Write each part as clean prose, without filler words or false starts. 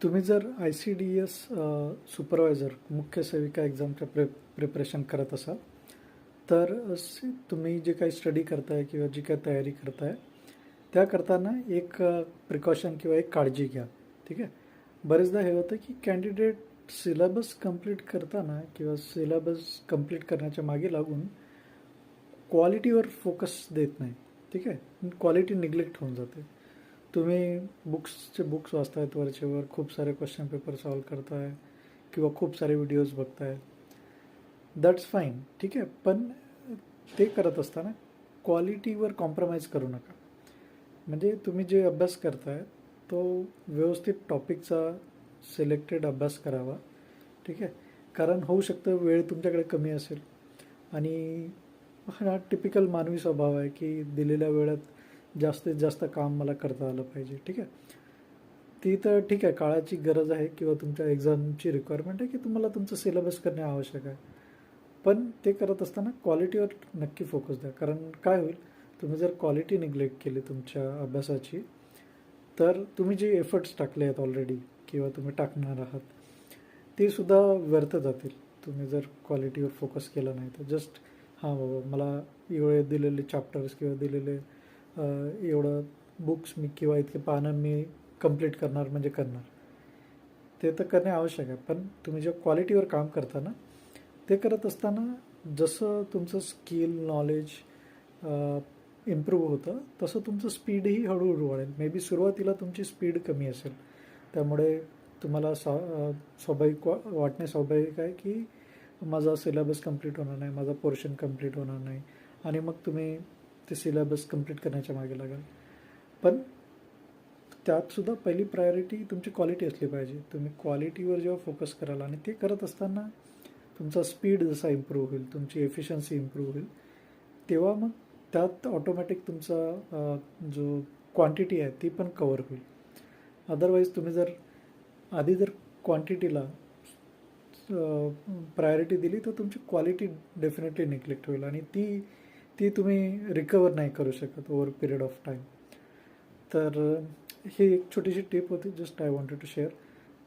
तुम्ही जर ICDS supervisor मुख्य सेविका एक्झामच्या प्रिपरेशन करत असाल तर तुम्ही जे काही स्टडी करताय किंवा जी काही तयारी करताय त्या करताना एक प्रिकॉशन किंवा एक काळजी घ्या. ठीक आहे. बरेचदा हे होतं की कॅन्डिडेट सिलेबस कंप्लीट करताना किंवा सिलेबस कंप्लीट करण्याच्या मागे लागून क्वालिटीवर फोकस देत नाही. ठीक आहे. क्वालिटी निग्लेक्ट होऊन जाते. तुम्ही बुक्स वाचतायत वरचेवर, खूप सारे क्वेश्चन पेपर सॉल्व करताय किंवा खूप सारे व्हिडिओज बघताय. That's fine. ठीक आहे. पण ते करत असताना क्वालिटीवर कॉम्प्रोमाइज करू नका. म्हणजे तुम्ही जे अभ्यास करताय तो व्यवस्थित टॉपिकचा सिलेक्टेड अभ्यास करावा. ठीक आहे. कारण होऊ शकतं वेळ तुमच्याकडे कमी असेल आणि हा टिपिकल मानवी स्वभाव आहे की दिलेल्या वेळात जास्तीत जास्त काम मला करता आलं पाहिजे. ठीक आहे. ती तर ठीक आहे, काळाची गरज आहे किंवा तुमच्या एक्झामची रिक्वायरमेंट आहे की तुम्हाला तुमचं सिलेबस करणे आवश्यक आहे. पण ते करत असताना क्वालिटीवर नक्की फोकस द्या. कारण काय होईल, तुम्ही जर क्वालिटी निग्लेक्ट केली तुमच्या अभ्यासाची तर तुम्ही जे एफर्ट्स टाकले आहेत ऑलरेडी किंवा तुम्ही टाकणार आहात ते सुद्धा व्यर्थ जातील. तुम्ही जर क्वालिटीवर फोकस केला नाही तर जस्ट हां बाबा मला एवढे दिलेले चॅप्टर्स किंवा दिलेले एवढं बुक्स मी किंवा इतके पानं मी कंप्लीट करणार म्हणजे करणार, ते तर करणे आवश्यक आहे. पण तुम्ही जे क्वालिटीवर काम करता ना ते करत असताना जसं तुमचं स्किल नॉलेज इम्प्रूव्ह होतं तसं तुमचं स्पीडही हळूहळू वाढेल. मे बी सुरुवातीला तुमची स्पीड कमी असेल त्यामुळे तुम्हाला वाटणे स्वाभाविक आहे की माझा सिलेबस कंप्लीट होणार नाही, माझा पोर्शन कंप्लीट होणार नाही आणि मग तुम्ही ते सिलेबस कंप्लीट करण्याच्या मागे लागाल. पण त्यातसुद्धा पहिली प्रायोरिटी तुमची क्वालिटी असली पाहिजे. तुम्ही क्वालिटीवर जेव्हा फोकस कराल आणि ते करत असताना तुमचा स्पीड जसा इम्प्रूव्ह होईल, तुमची एफिशियन्सी इम्प्रूव्ह होईल, तेव्हा मग त्यात ऑटोमॅटिक तुमचा जो क्वांटिटी आहे ती पण कवर होईल. अदरवाईज तुम्ही जर आधी जर क्वांटिटीला प्रायोरिटी दिली तर तुमची क्वालिटी डेफिनेटली निग्लेक्ट होईल आणि ती तुम्ही रिकवर नाही करू शकत ओव्हर पिरियड ऑफ टाईम. तर ही एक छोटीशी टिप होती, just I wanted to share.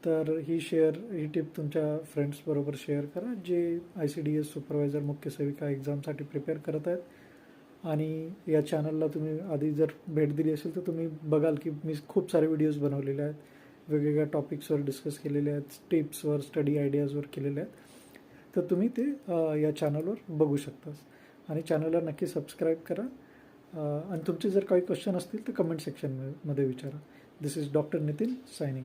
तर ही टिप तुमच्या फ्रेंड्सबरोबर शेअर करा जे ICDS सुपरवायझर मुख्य सेविका एक्झामसाठी प्रिपेअर करत आहेत. आणि या चॅनलला तुम्ही आधी जर भेट दिली असेल तर तुम्ही बघाल की मी खूप सारे व्हिडिओज बनवलेले आहेत, वेगवेगळ्या टॉपिक्सवर डिस्कस केलेले आहेत, टिप्सवर स्टडी आयडियाजवर केलेले आहेत. तर तुम्ही ते या चॅनलवर बघू शकता आणि चॅनलला नक्की सबस्क्राईब करा. आणि तुमचे जर काही क्वेश्चन असतील तर कमेंट सेक्शनमध्ये विचारा. दिस इज डॉक्टर नितीन सायनिंग.